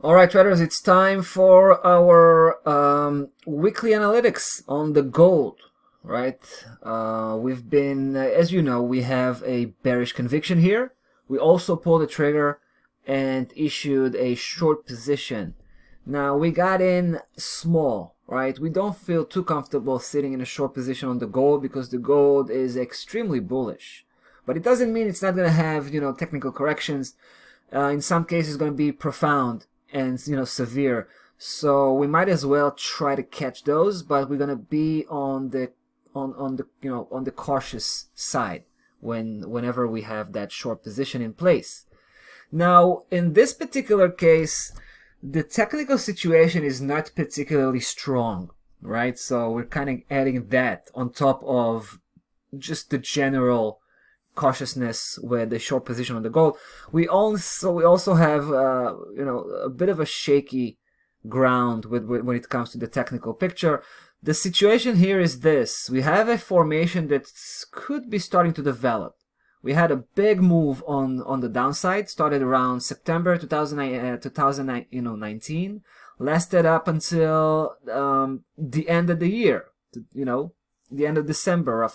All right, traders, it's time for our weekly analytics on the gold, right? We've been, as you know, we have a bearish conviction here. We also pulled the trigger and issued a short position. Now, we got in small, right? We don't feel too comfortable sitting in a short position on the gold because the gold is extremely bullish. But it doesn't mean it's not going to have, technical corrections. In some cases, it's going to be profound and severe, so we might as well try to catch those, but we're gonna be on the cautious side whenever we have that short position in place. Now, in this particular case, the technical situation is not particularly strong, right? So we're kind of adding that on top of just the general cautiousness with the short position on the gold. We also have a bit of a shaky ground when it comes to the technical picture. The situation here is this: we have a formation that could be starting to develop. We had a big move on the downside, started around September 2019, lasted up until the end of the year, the end of December,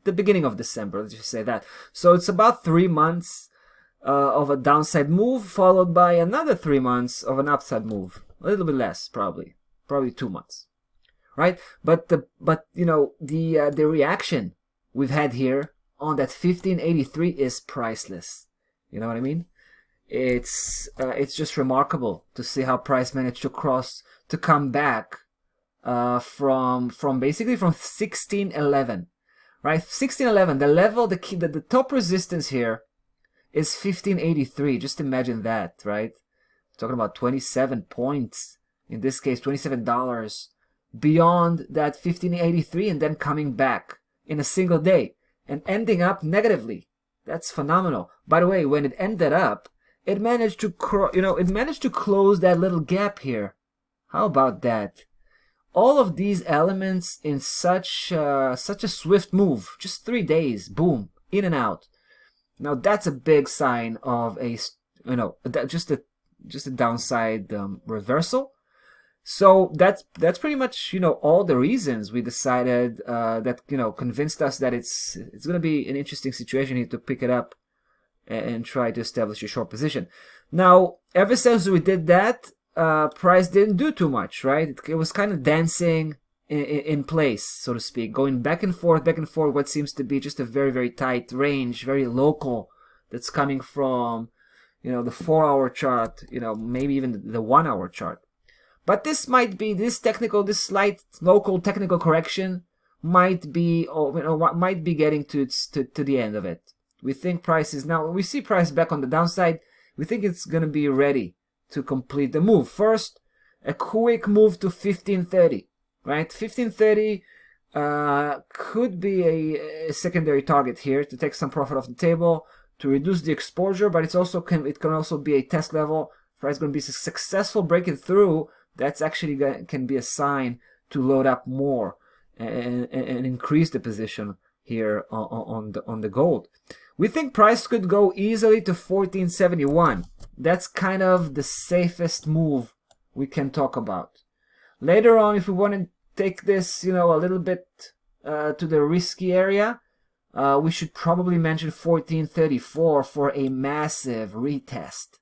the beginning of December, let's just say that. So it's about 3 months of a downside move, followed by another 3 months of an upside move. A little bit less, probably 2 months, right? But the reaction we've had here on that 1583 is priceless. You know what I mean? It's just remarkable to see how price managed to come back from basically from 1611. Right, 1611. The level, the top resistance here is 1583. Just imagine that, right? Talking about 27 points. In this case, $27 beyond that 1583, and then coming back in a single day and ending up negatively. That's phenomenal. By the way, when it ended up, it managed to close that little gap here. How about that? All of these elements in such a swift move, just 3 days, boom, in and out. Now that's a big sign of just a downside reversal. So that's pretty much all the reasons we decided that convinced us that it's going to be an interesting situation here to pick it up and try to establish a short position. Now, ever since we did that, price didn't do too much, right? It was kind of dancing in place, so to speak, going back and forth, what seems to be just a very, very tight range, very local, that's coming from, the 4-hour chart, maybe even the 1-hour chart. But this slight local technical correction might be getting to the end of it. We think we see price back on the downside. We think it's going to be ready to complete the move. First, a quick move to 1530, right? 1530 could be a secondary target here to take some profit off the table, to reduce the exposure, but it can also be a test level. Price going to be successful breaking through. That's actually can be a sign to load up more and increase the position here on the gold. We think price could go easily to 1471. That's kind of the safest move we can talk about. Later on, if we want to take this, a little bit to the risky area, we should probably mention 1434 for a massive retest.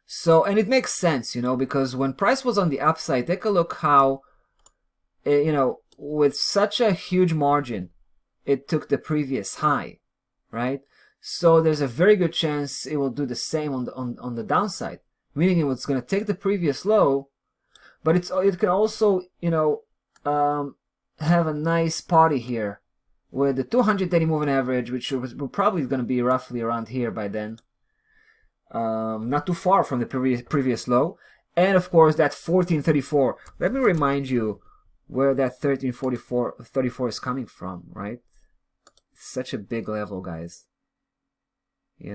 So, and it makes sense, because when price was on the upside, take a look how, with such a huge margin, it took the previous high, right? So there's a very good chance it will do the same on the downside, meaning it was going to take the previous low, but it can also have a nice party here with the 200-day moving average, which was probably going to be roughly around here by then, not too far from the previous low, and of course that 1434. Let me remind you where that 1334 is coming from, right? Such a big level, guys. Here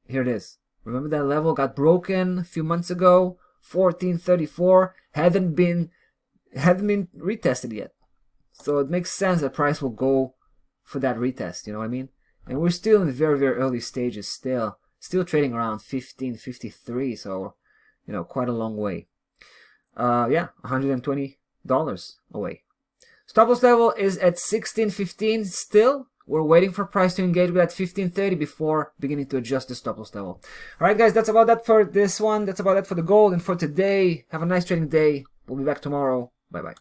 it is. Remember that level got broken a few months ago? 1434 hadn't been retested yet. So it makes sense that price will go for that retest, you know what I mean? And we're still in the very, very early stages still. Still trading around 15.53, so you know, quite a long way. Yeah, $120 away. Stop loss level is at 16.15 still. We're waiting for price to engage with that 15.30 before beginning to adjust the stop loss level. Alright guys, that's about that for this one. That's about that for the gold and for today. Have a nice trading day. We'll be back tomorrow. Bye bye.